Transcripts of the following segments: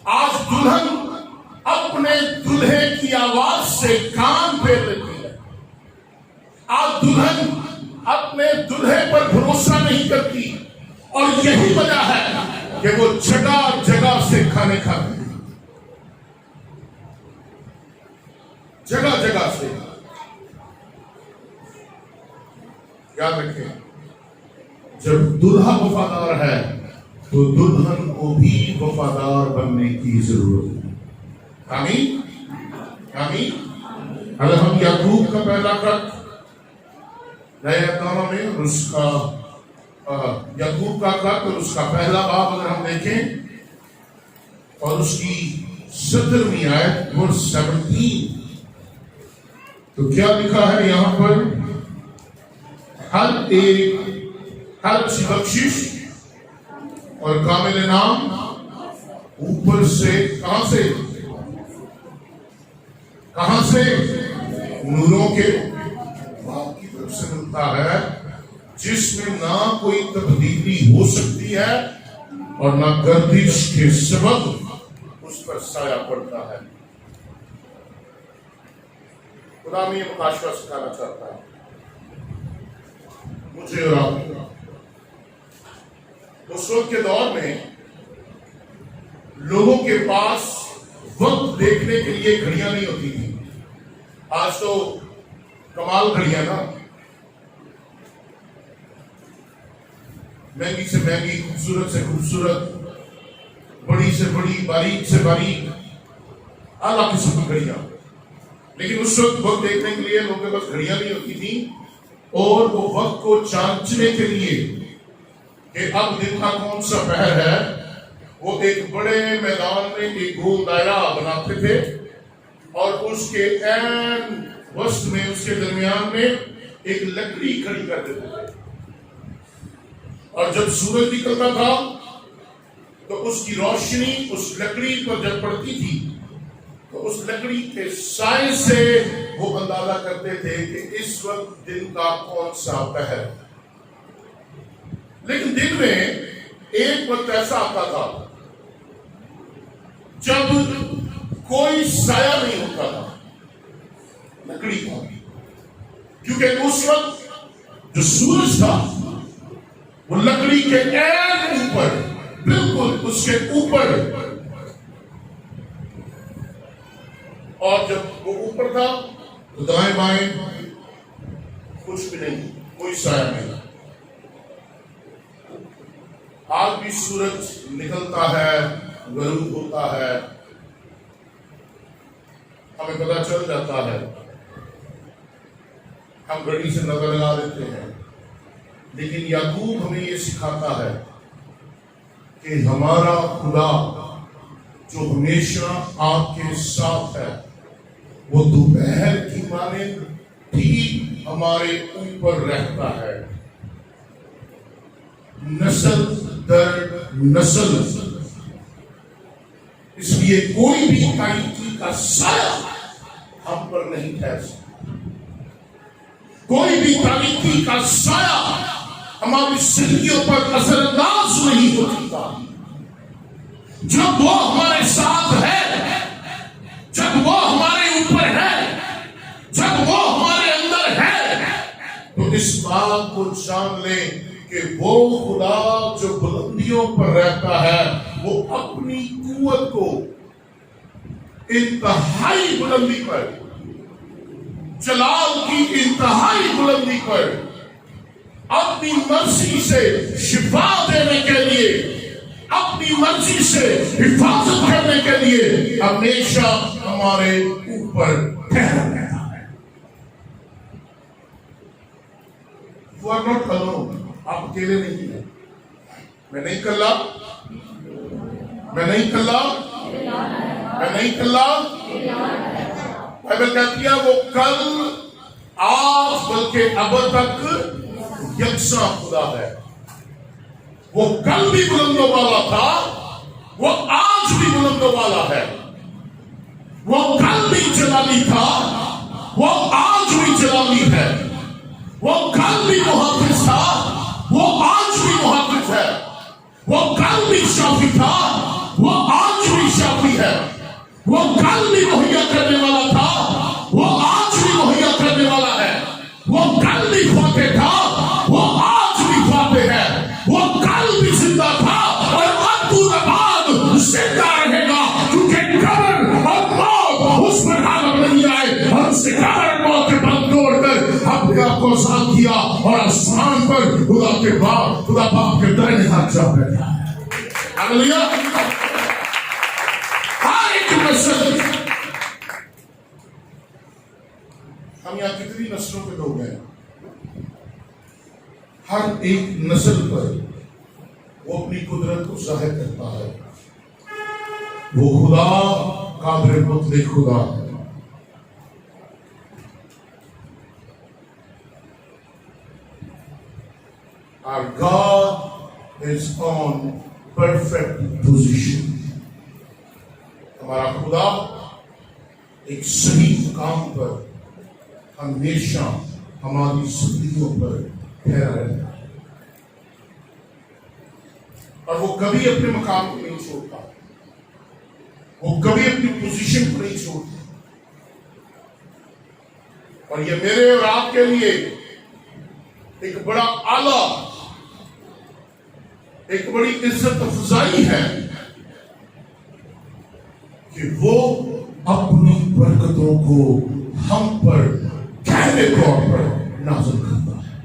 آج دلہن اپنے دلہے کی آواز سے کان پھیر لیتی ہے. آج دلہن اپنے دلہے پر بھروسہ نہیں کرتی، اور یہی وجہ ہے کہ وہ جگہ جگہ سے کھانے کھاتی ہے. جگہ جگہ سے. یاد رکھیں، جب دلہا وفادار ہے تو دلہن کو بھی وفادار بننے کی ضرورت ہے. آمین آمین. اگر ہم یعقوب کا پہلا خط نئے نامہ میں اور اس کا یعقوب کا خط اور اس کا پہلا باب اگر ہم دیکھیں اور اس کی 17ویں آیت ورس 17، تو کیا لکھا ہے یہاں پر؟ ہر اچھی بخشش اور کامل انعام اوپر سے کہاں سے نوروں کے باپ کی طرف سے ملتا ہے، جس میں نہ کوئی تبدیلی ہو سکتی ہے اور نہ گردش کے سبب اس پر سایہ پڑتا ہے. خدا میں یہ مکاشفہ سکھانا چاہتا ہے مجھے اور آپ کو. اس وقت کے دور میں لوگوں کے پاس وقت دیکھنے کے لیے گھڑیاں نہیں ہوتی تھی. آج تو کمال گھڑیاں نا، مہنگی سے مہنگی، خوبصورت سے خوبصورت، بڑی سے بڑی، باریک سے باریک، اعلیٰ قسم کی گھڑیاں. لیکن اس وقت وقت دیکھنے کے لیے لوگوں کے پاس گھڑیاں نہیں ہوتی تھی، اور وہ وقت کو جانچنے کے لیے کہ اب دن کا کون سا پہر ہے، وہ ایک بڑے میدان میں ایک گول دائرہ بناتے تھے، اور اس کے عین وسط میں، اس کے درمیان میں ایک لکڑی کھڑی کر دیتے تھے. اور جب سورج نکلتا تھا تو اس کی روشنی اس لکڑی پر جب پڑتی تھی تو اس لکڑی کے سائے سے وہ اندازہ کرتے تھے کہ اس وقت دن کا کون سا پہر. لیکن دن میں ایک وقت ایسا آتا تھا جب کوئی سایہ نہیں ہوتا تھا لکڑی کا، کیونکہ اس وقت جو سورج تھا وہ لکڑی کے عین اوپر، بالکل اس کے اوپر، اور جب وہ اوپر تھا تو دائیں بائیں کچھ بھی نہیں، کوئی سایہ نہیں. آج بھی سورج نکلتا ہے، غروب ہوتا ہے، ہمیں پتہ چل جاتا ہے، ہم گھڑی سے نظر لگا دیتے ہیں. لیکن یعقوب ہمیں یہ سکھاتا ہے کہ ہمارا خدا جو ہمیشہ آپ کے ساتھ ہے، وہ دوپہر کی مانند بھی ہمارے اوپر رہتا ہے، نسل در نسل. اس لیے کوئی بھی تاریکی کا سایہ ہم پر نہیں ٹھہر سکتا، کوئی بھی تاریکی کا سایہ ہماری زندگیوں پر اثر انداز نہیں ہو سکتا. جب وہ ہمارے ساتھ ہے، جب وہ ہمارے اوپر ہے، جب وہ ہمارے اندر ہے، تو اس بات کو جان لیں کہ وہ خدا جو بلندیوں پر رہتا ہے، وہ اپنی قوت کو انتہائی بلندی پر، جلال کی انتہائی بلندی پر اپنی مرضی سے شفا دینے کے لیے، اپنی مرضی سے حفاظت کرنے کے لیے ہمیشہ ہمارے اوپر ٹھہرا رہتا ہے. You are not alone. آپ اکیلے نہیں ہیں. میں نہیں کلا، میں نہیں کلا، میں نہیں کلا. بائبل کہتی ہے وہ کل آج بلکہ اب تک یکساں خدا ہے. وہ کل بھی بلندوں والا تھا، وہ آج بھی بلندوں والا ہے. وہ کل بھی جلالی تھا، وہ آج بھی جلالی ہے. وہ کل بھی محافظ تھا، وہ آج بھی محافظ ہے. وہ کل بھی شافی تھا، وہ آج بھی شافی وہ کل بھی مہیا کرنے والا تھا، وہ آج بھی مہیا کرنے والا ہے۔ وہ کل بھی فاتح تھا، وہ آج بھی فاتح ہے۔ وہ کل بھی زندہ تھا اور اب تو بعد زندہ رہے گا، کیونکہ قبر اور موت اس پر غالب نہیں آئے۔ اور اس نے قبر موت کے بند توڑ کر اپنے آپ کو آزاد کیا اور آسمان پر خدا باپ کے دائیں ہاتھ جا بیٹھا ہے۔ ہاللیلویا۔ ہر ایک نسل، ہم یہاں کتنی نسلوں کے لوگ ہیں، ہر ایک نسل پر وہ اپنی قدرت کو ظاہر کرتا ہے۔ وہ خدا قادر مطلق خدا ہے۔ Our God is on perfect position۔ ہمارا خدا ایک صحیح مقام پر ہمیشہ ہماری زندگیوں پر ٹھہرا رہتا ہے، اور وہ کبھی اپنے مقام کو نہیں چھوڑتا، وہ کبھی اپنی پوزیشن کو نہیں چھوڑتا۔ اور یہ میرے اور آپ کے لیے ایک بڑا اعلیٰ، ایک بڑی عزت افزائی ہے کہ وہ اپنی برکتوں کو ہم پر گہرے طور پر نازل کرتا ہے،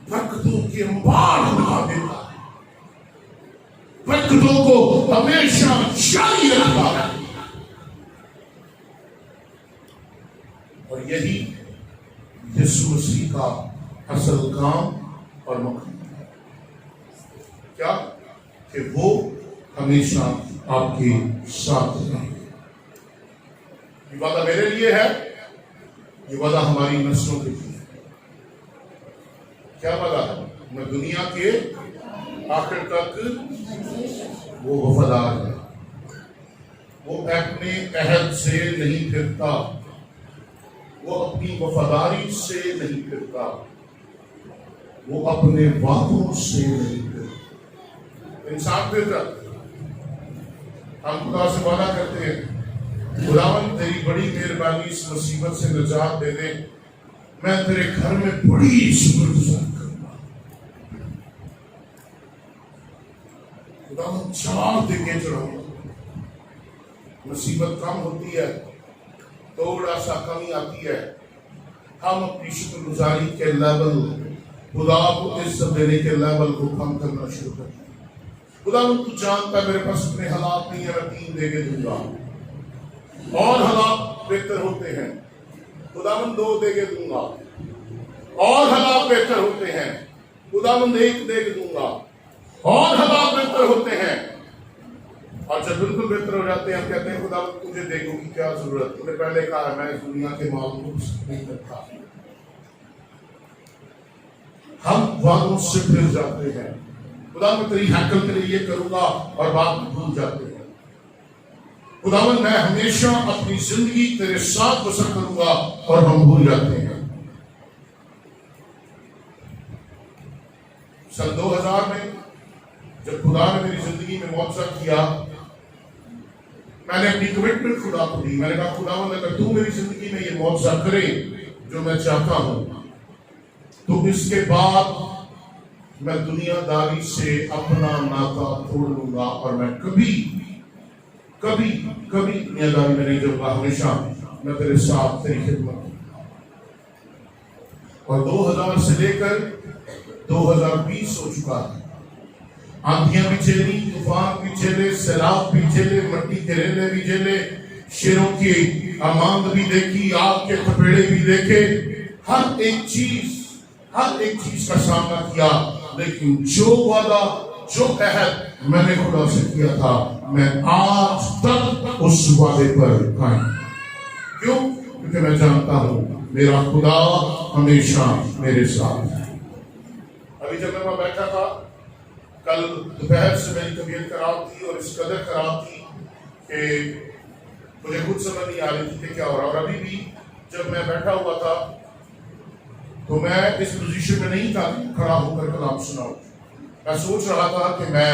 برکتوں کے انبار بنا دیتا ہے، برکتوں کو ہمیشہ جاری رکھتا ہے۔ اور یہی یسوع مسیح کا اصل کام اور مقام ہے، کیا کہ وہ ہمیشہ آپ کے ساتھ رہے۔ یہ وعدہ میرے لیے ہے، یہ وعدہ ہماری نسلوں کے لیے ہے۔ کیا وعدہ ہے؟ میں دنیا کے آخر تک وہ وفادار ہے، وہ اپنے عہد سے نہیں پھرتا، وہ اپنی وفاداری سے نہیں پھرتا، وہ اپنے وعدوں سے نہیں پھرتا۔ انسان پھرتا، ہم خدا سے وعدہ کرتے ہیں، خداوند تیری بڑی مہربانی اس مصیبت سے نجات دے دے، میں تیرے گھر میں بڑی شکر گزار کروں گا۔ خداوند 4 دیگیں چڑھاؤں گا۔ مصیبت کم ہوتی ہے، تھوڑا سا کمی آتی ہے، ہم اپنی شکر گزاری کے لیول، خدا کو عزت دینے کے لیول کو کم کرنا شروع کرتے ہیں۔ خداوند تو جانتا ہے میرے پاس اتنے حالات نہیں ہے، میں 3 دیگیں دوں گا، اور حالات بہتر ہوتے ہیں، خداوند 2 دیگیں دوں گا، اور حالات بہتر ہوتے ہیں، خداوند 1 دیگ دوں گا، اور حالات بہتر ہوتے ہیں۔ اور جب بالکل بہتر ہو جاتے ہیں ہم کہتے ہیں خداوند تجھے دیگوں کی کیا ضرورت، تم نے پہلے کہا ہے میں اس دنیا کے مال کو نہیں کرتا۔ ہم وعدوں سے پھر جاتے ہیں، خداوند تیری ہیکل کے لیے یہ کروں گا، اور بات بھول جاتے ہیں۔ خداوند میں ہمیشہ اپنی زندگی تیرے ساتھ بسر کروں گا، اور ہم بھول جاتے ہیں۔ سن 2000 میں جب خدا نے میری زندگی میں معجزہ کیا، میں نے اپنی کمٹمنٹ خدا کو دی، میں نے کہا خداوند اگر تو میری زندگی میں یہ معجزہ کرے جو میں چاہتا ہوں، تو اس کے بعد میں دنیا داری سے اپنا ناتا توڑ لوں گا، اور میں کبھی دنیا داری میں نہیں جاؤں گا، ہمیشہ میں تیرے ساتھ تیری خدمت کروں گا۔ اور 2000 سے لے کر 2020 ہو چکا ہے، آندھیاں بھی چلی، طوفان بھی چلے، سیلاب بھی چلے، مٹی کے ریلے بھی چلے، شیروں کی آماند بھی دیکھی، آگ کے تھپیڑے بھی دیکھے، ہر ایک چیز کا سامنا کیا، لیکن جو وعدہ، جو عہد میں نے خدا سے کیا تھا، میں آج تک اس وعدے پر قائم۔ کیوں؟ کیونکہ میں جانتا ہوں میرا خدا ہمیشہ میرے ساتھ ہے۔ ابھی جب میں بیٹھا تھا، کل دوپہر سے میری طبیعت خراب تھی، اور اس قدر خراب تھی کہ مجھے خود سمجھ نہیں آ رہی تھی کہ کیا ہو رہا۔ اور ابھی بھی جب میں بیٹھا ہوا تھا تو میں اس پوزیشن میں نہیں تھا کھڑا ہو کر کلام سناؤں۔ میں سوچ رہا تھا کہ میں